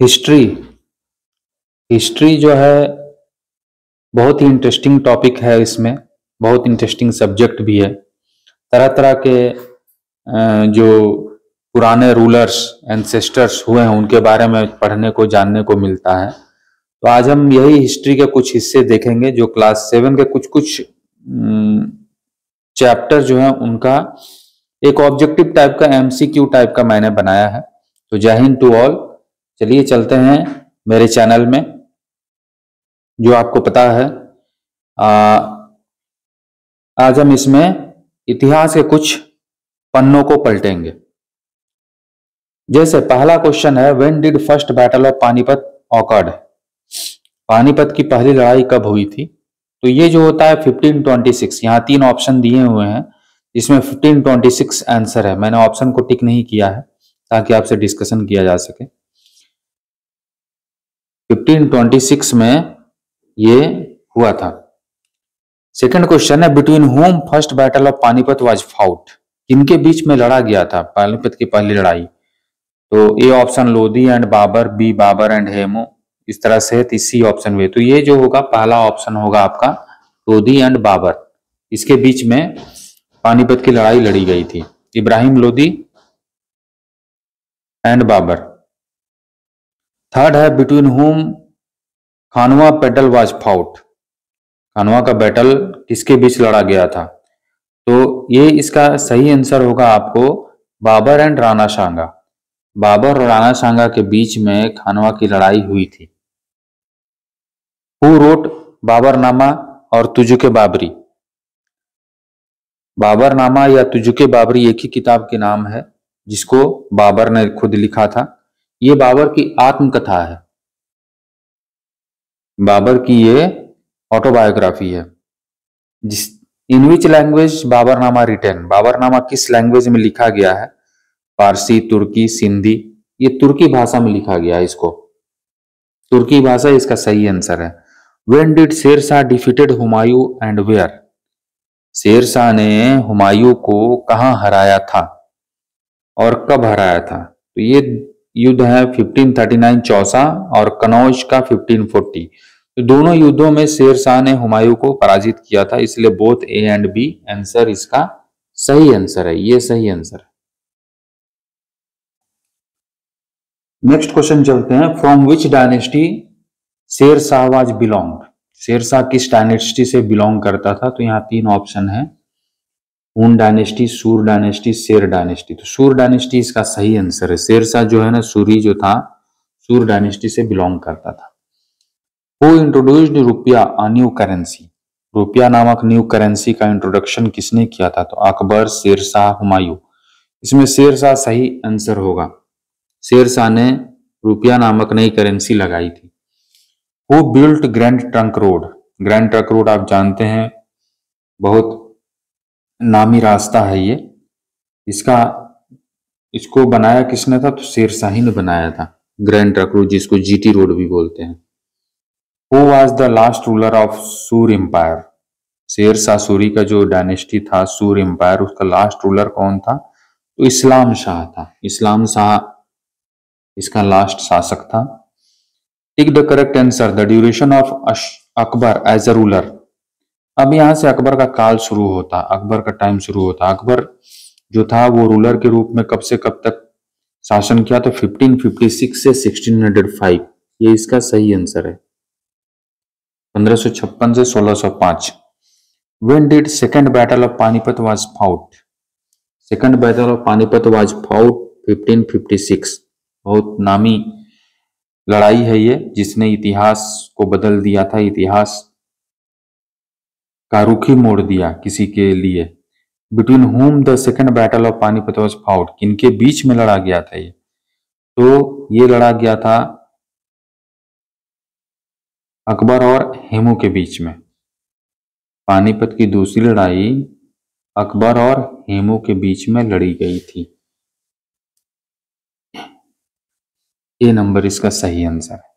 History history जो है बहुत ही इंटरेस्टिंग टॉपिक है। इसमें बहुत इंटरेस्टिंग सब्जेक्ट भी है। तरह तरह के जो पुराने रूलर्स एंसेस्टर्स हुए हैं उनके बारे में पढ़ने को जानने को मिलता है। तो आज हम यही हिस्ट्री के कुछ हिस्से देखेंगे जो क्लास 7 के कुछ कुछ चैप्टर जो है उनका एक ऑब्जेक्टिव टाइप का एमसीक्यू टाइप का मैंने बनाया है। तो जय हिंद टू ऑल। चलिए चलते हैं मेरे चैनल में। जो आपको पता है आज हम इसमें इतिहास के कुछ पन्नों को पलटेंगे। जैसे पहला क्वेश्चन है, when did first battle of Panipat awkward. Panipat की पहली लड़ाई कब हुई थी? तो ये जो होता है 1526। यहाँ 3 ऑप्शन दिए हुए हैं, इसमें 1526 आंसर है। मैंने ऑप्शन को टिक नहीं किया है ताकि आपसे डिस्कशन किया जा सके। 1526 में ये हुआ था। सेकंड क्वेश्चन है, between home first battle of Panipat was fought. किनके बीच में लड़ा गया था पानीपत की पहली लड़ाई? तो A option Lodi and Babur, B Babur and Hemu, इस तरह से तीसरी ऑप्शन में। तो ये जो होगा पहला ऑप्शन होगा आपका लोधी एंड बाबर। इसके बीच में पानीपत की लड़ाई लड़ी गई थी, इब्राहिम लोधी एंड बाबर। थर्ड है, बिटवीन होम Khanwa battle was fought. Khanwa का बैटल किसके बीच लड़ा गया था? तो ये इसका सही आंसर होगा आपको बाबर एंड राणा सांगा। बाबर और राणा सांगा के बीच में खानवा की लड़ाई हुई थी। हु रोट बाबरनामा और तुजुके बाबरी। बाबरनामा या तुजुके बाबरी एक ही किताब के नाम है जिसको बाबर ने खुद लिखा था। ये बाबर की आत्मकथा है, बाबर की ये ऑटोबायोग्राफी है। जिस in which language Baburnama written. Baburnama किस लैंग्वेज में लिखा गया है? फारसी, तुर्की, सिंधी। ये तुर्की भाषा में लिखा गया है, इसको तुर्की भाषा इसका सही आंसर है। When did Sher Shah defeated Humayun and where. Sher Shah ने हुमायूं को कहां हराया था और कब हराया था? तो ये युद्ध है 1539 चौसा और कनौज का 1540। तो दोनों युद्धों में शेरशाह ने हुमायूं को पराजित किया था, इसलिए both A and B answer इसका सही आंसर है। ये सही आंसर है। नेक्स्ट क्वेश्चन चलते हैं, from which dynasty Sher Shah was belong. Sher Shah किस डायनेस्टी से बिलोंग करता था? तो यहाँ 3 ऑप्शन है, हून डायनेस्टी, सूर डायनेस्टी, शेर डायनेस्टी। तो सूर डायनेस्टी इसका सही आंसर है। शेरशाह जो है ना, सूरी जो था, सूर डायनेस्टी से बिलोंग करता था। हु इंट्रोड्यूस्ड रुपया अ न्यू करेंसी। रुपया नामक न्यू करेंसी का इंट्रोडक्शन किसने किया था? तो अकबर, शेरशाह, हुमायूं। इसमें शेरशाह सही आंसर होगा। शेरशाह ने रुपया नामक नई करेंसी लगाई थी। Who built grand trunk road. Grand trunk road आप जानते हैं, बहुत नामी रास्ता है ये। इसको बनाया किसने था? तो शेरशाह ही ने बनाया था, ग्रैंड ट्रंक रोड, जिसको जीटी रोड भी बोलते हैं। Who was the last ruler of सूर एम्पायर। शेरशाह सूरी का जो डायनेस्टी था सूर एम्पायर, उसका लास्ट रूलर कौन था? तो इस्लाम शाह था। इस्लाम शाह इसका लास्ट शासक था। Tick the correct answer, the duration of Akbar as a ruler. अब यहां से अकबर का काल शुरू होता, अकबर का टाइम शुरू होता। अकबर जो था वो रूलर के रूप में कब से कब तक शासन किया? तो 1556 से 1605। ये इसका सही आंसर है। 1556 से 1605। When did second battle of Panipat was fought? Second battle of Panipat was fought 1556। बहुत नामी लड़ाई है ये, जिसने इतिहास को बदल दिया था, इतिहास का रुख ही मोड़ दिया किसी के लिए। Between whom the second battle of Panipat was fought। किनके बीच में लड़ा गया था ये? तो ये लड़ा गया था अकबर और हेमू के बीच में। पानीपत की दूसरी लड़ाई अकबर और हेमू के बीच में लड़ी गई थी। ये नंबर इसका सही आंसर है।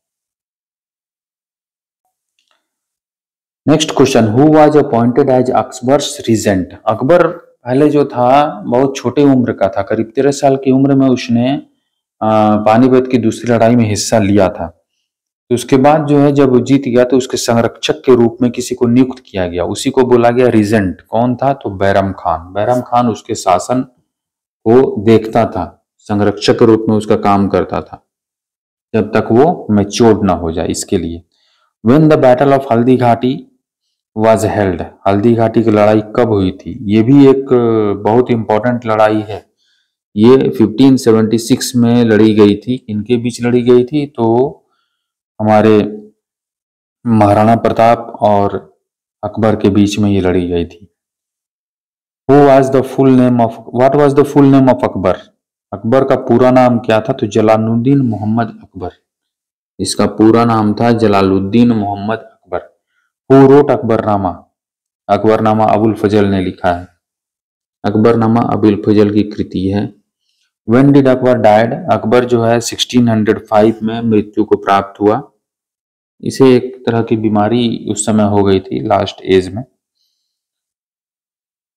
Next question, who was appointed as Akbar's regent. Akbar पहले जो था बहुत छोटे उम्र का था, करीब 13 साल की उम्र में उसने पानीपत की दूसरी लड़ाई में हिस्सा लिया था। तो उसके बाद जो है जब वो जीत गया तो उसके संरक्षक के रूप में किसी को नियुक्त किया गया, उसी को बोला गया रीजेंट। कौन था? तो बैरम खान। बैरम खान उसके शासन को देखता था, संरक्षक के रूप में उसका काम करता था जब तक वो मैच्योर्ड ना हो जाए, इसके लिए। When the battle of Haldi Ghati was held, Haldi Ghati की लड़ाई कब हुई थी? ये भी एक बहुत इंपॉर्टेंट लड़ाई है। ये 1576 में लड़ी गई थी। इनके बीच लड़ी गई थी? तो हमारे महाराणा प्रताप और अकबर के बीच में ये लड़ी गई थी। Who was the full name of, what was the full name of Akbar? Akbar का पूरा नाम क्या था? तो जलालुद्दीन मोहम्मद अकबर। इसका पूरा नाम था जलालुद्दीन मोहम्मद अकबर। Who wrote Akbarnama? अकबरनामा अबुल फजल ने लिखा है। अकबरनामा अबुल फजल की कृति है। When did Akbar died? Akbar जो है 1605 में मृत्यु को प्राप्त हुआ। इसे एक तरह की बीमारी उस समय हो गई थी, लास्ट एज में।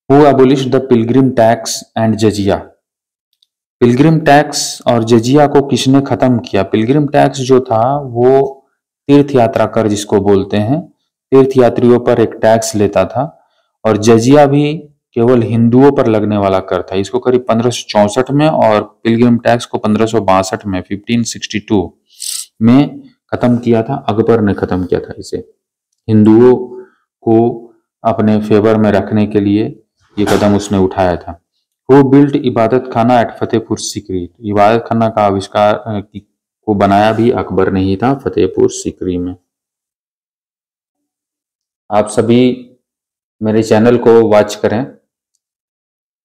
Who abolished the pilgrim tax and jizya? Pilgrim tax और जजिया को किसने खत्म किया? पिलग्रिम टैक्स जो था वो तीर्थ यात्रा कर जिसको बोलते हैं, तीर्थ यात्रियों पर एक टैक्स लेता था। और जजिया भी केवल हिंदुओं पर लगने वाला कर था। इसको करीब 1564 में और पिलग्रिम टैक्स को 1562 में 1562 में खत्म किया था। अकबर ने खत्म किया था इसे। हिंदुओं को अपने फेवर में रखने के लिए ये कदम उसने उठाया था। वो बिल्ट इबादत खाना एट फतेहपुर सीकरी, इबादत खाना का आविष्कार को बनाया भी अकबर ने ही था, फतेहपुर सीकरी में। आप सभी मेरे चैनल को वॉच करें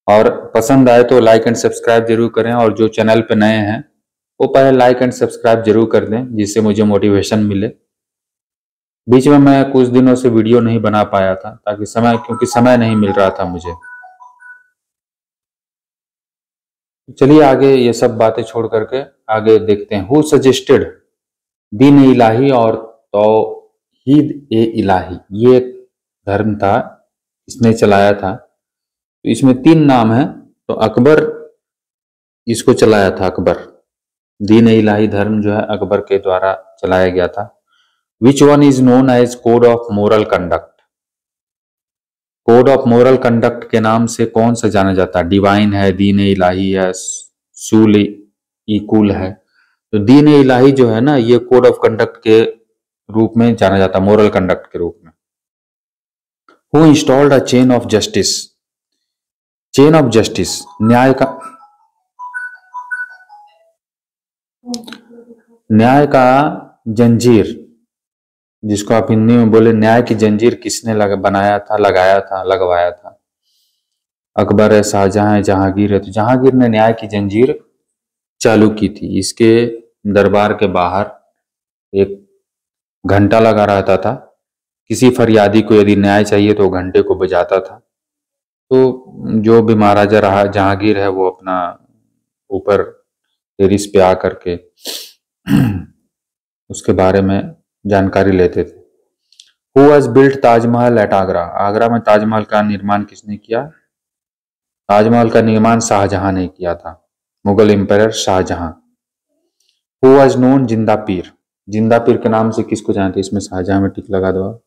और पसंद आए तो लाइक एंड सब्सक्राइब जरूर करें, और जो चैनल पे नए हैं वो पहले लाइक एंड सब्सक्राइब जरूर कर दें जिससे मुझे मोटिवेशन मिले। बीच में मैं कुछ दिनों से वीडियो नहीं बना पाया था क्योंकि समय नहीं मिल रहा था मुझे। चलिए आगे ये सब बातें छोड़ करके आगे देखते हैं। हु सजेस्टेड दीन इलाही और तौहीद ए इलाही, ये एक धर्म था, इसने चलाया था। तो इसमें 3 नाम है। तो अकबर इसको चलाया था। अकबर, दीन ए इलाही धर्म जो है अकबर के द्वारा चलाया गया था। Which one is known as code of moral conduct? Code of moral conduct के नाम से कौन सा जाना जाता है? डिवाइन है, दीन ए इलाही है, सूल इकुल है। तो दीन ए इलाही जो है ना, ये कोड ऑफ कंडक्ट के रूप में जाना जाता है, मोरल कंडक्ट के रूप में। Who installed a chain of justice? Chain of justice, न्याय का जंजीर, जिसको आप हिंदी में बोले न्याय की जंजीर, किसने लगाया था? अकबर है, शाहजहां है, जहांगीर है। तो जहांगीर ने न्याय की जंजीर चालू की थी। इसके दरबार के बाहर एक घंटा लगा रहता था। किसी फरियादी को यदि न्याय चाहिए तो घंटे को बजाता था। तो जो भी महाराजा रहा जहांगीर है वो अपना ऊपर टेरिस पे आकर के उसके बारे में जानकारी लेते थे। Who has built Taj Mahal at Agra? Agra में ताजमहल का निर्माण किसने किया? ताजमहल का निर्माण शाहजहां ने किया था, Mughal empire Shah Jahan. Who was known Zinda Pir? जिंदा पीर के नाम से किसको जानते? इसमें शाहजहां में टिक लगा दो।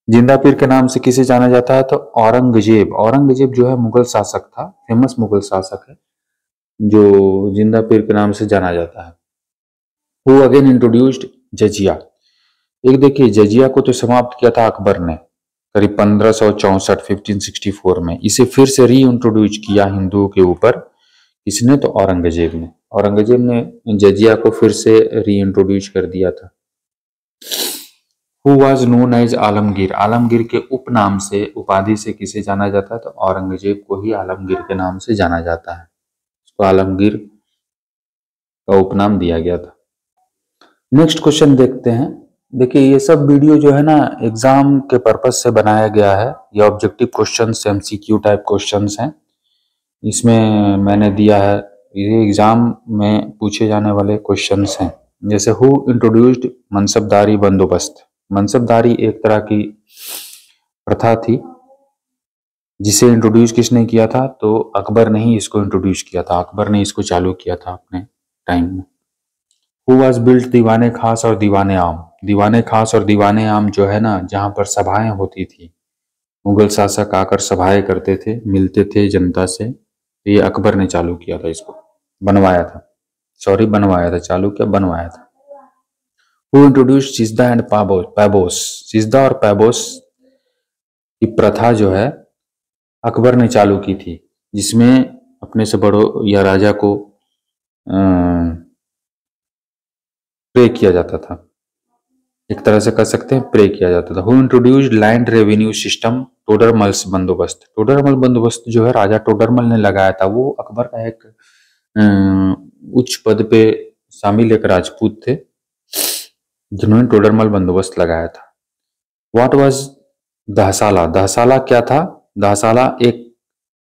जिंदा पीर के नाम से किसे जाना जाता है? तो औरंगजेब। औरंगजेब जो है मुगल शासक था, फेमस मुगल शासक है, जो जिंदा पीर के नाम से जाना जाता है। Who again introduced jizya? एक देखिए, जजिया को तो समाप्त किया था अकबर ने करीब 1564 1564 में। इसे फिर से री इंट्रोड्यूस किया हिंदुओं के ऊपर। किसने? तो औरंगजेब ने। औरंगजेब ने जजिया को फिर से री इंट्रोड्यूस कर दिया था। Who was known as Alamgir? Alamgir के उपनाम से, उपाधि से किसे जाना जाता है? तो औरंगजेब को ही आलमगीर के नाम से जाना जाता है। उसको आलमगीर का उपनाम दिया गया था। नेक्स्ट क्वेश्चन देखते हैं। देखिए ये सब वीडियो जो है ना एग्जाम के पर्पज से बनाया गया है। ये objective questions, MCQ type questions हैं। इसमें मैंने दिया है, ये एग्जाम में पूछे जाने वाले क्वेश्चंस हैं। जैसे हु इंट्रोड्यूस्ड मनसबदारी बंदोबस्त? मनसबदारी एक तरह की प्रथा थी जिसे इंट्रोड्यूस किसने किया था? तो अकबर ने ही इसको इंट्रोड्यूस किया था, अकबर ने इसको चालू किया था अपने टाइम में। हु वाज बिल्ट दीवाने खास और दीवाने आम? दीवाने खास और दीवाने आम जो है ना, जहां पर सभाएं होती थी, मुगल शासक आकर सभाएं करते थे, मिलते थे जनता से, तो ये अकबर ने चालू किया था, इसको बनवाया था, सॉरी बनवाया था, चालू क्या बनवाया था। Who introduce sijda and paibos? Sijda और पैबोस की प्रथा जो है अकबर ने चालू की थी, जिसमें अपने से बड़ों या राजा को प्रे किया जाता था, एक तरह से कह सकते हैं प्रे किया जाता था। Who introduced land revenue system? Todarmal's bandobast. Todarmal बंदोबस्त जो है राजा टोडरमल ने लगाया था, वो अकबर का एक उच्च पद पे शामिल एक राजपूत थे जिन्होंने टोडरमल बंदोबस्त लगाया था। What was दहसाला? दहसाला क्या था? दहसाला एक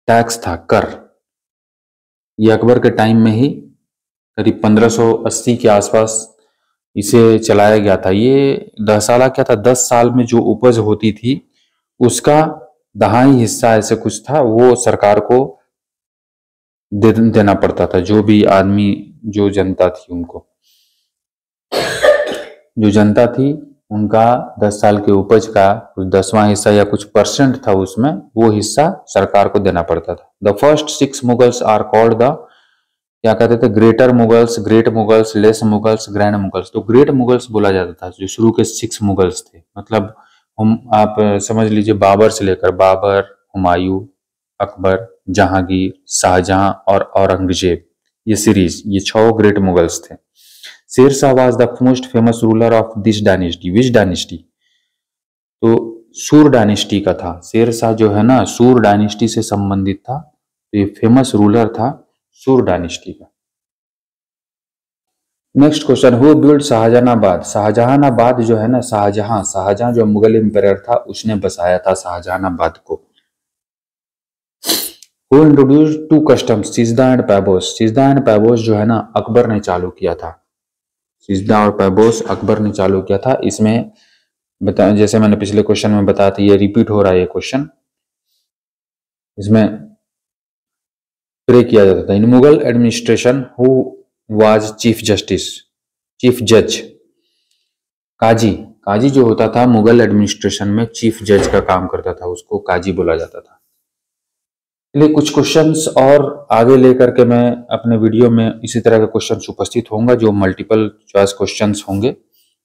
टैक्स था, कर। ये अकबर के टाइम में ही करीब 1580 के आसपास इसे चलाया गया था। ये दहसाला क्या था? 10 साल में जो उपज होती थी उसका दहाई हिस्सा ऐसे कुछ था, वो सरकार को देना पड़ता था। जो भी आदमी, जो जनता थी उनको, जो जनता थी उनका 10 साल के उपज का कुछ 10वां हिस्सा या कुछ परसेंट था उसमें, वो हिस्सा सरकार को देना पड़ता था। The first 6 Mughals are called the, क्या कहते थे? Greater Mughals, great Mughals, less Mughals, grand Mughals. तो ग्रेट मुगल्स बोला जाता था जो शुरू के 6 मुगल्स थे, मतलब हम आप समझ लीजिए बाबर से लेकर, बाबर, हुमायूं, अकबर, जहांगीर, शाहजहां और औरंगजेब, ये सीरीज, ये 6 ग्रेट मुगल्स थे। Sher Shah was the most famous ruler of this dynasty. Which dynasty? तो सूर डायनेस्टी का था। शेरशाह जो है ना, सूर डायनेस्टी से संबंधित था, तो ये फेमस रूलर था सूर डायनेस्टी का। Next question, who build Shahjahanabad? Shahjahanabad जो है ना, शाहजहां जो मुगल एम्पायर था उसने बसाया था शाहजहानाबाद को। Who introduce 2 customs? Sijda and paibos. Sijda and paibos जो है ना अकबर ने चालू किया था। सिजदा और पैबोस अकबर ने चालू किया था। इसमें बता, जैसे मैंने पिछले क्वेश्चन में बताया था, ये रिपीट हो रहा है ये क्वेश्चन। इसमें प्रे किया जाता था। In Mughal administration who was chief justice? Chief जज, काजी। काजी जो होता था मुगल एडमिनिस्ट्रेशन में चीफ जज का काम करता था, उसको काजी बोला जाता था। इसलिए कुछ क्वेश्चंस और आगे लेकर के मैं अपने वीडियो में इसी तरह के क्वेश्चंस उपस्थित होंगे जो मल्टीपल चॉइस क्वेश्चंस होंगे।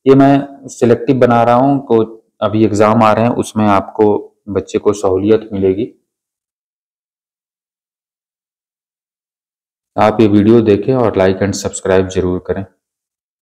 ये मैं सिलेक्टिव बना रहा हूं, तो अभी एग्जाम आ रहे हैं, उसमें आपको बच्चे को सहूलियत मिलेगी। आप ये वीडियो देखें और लाइक एंड सब्सक्राइब जरूर करें।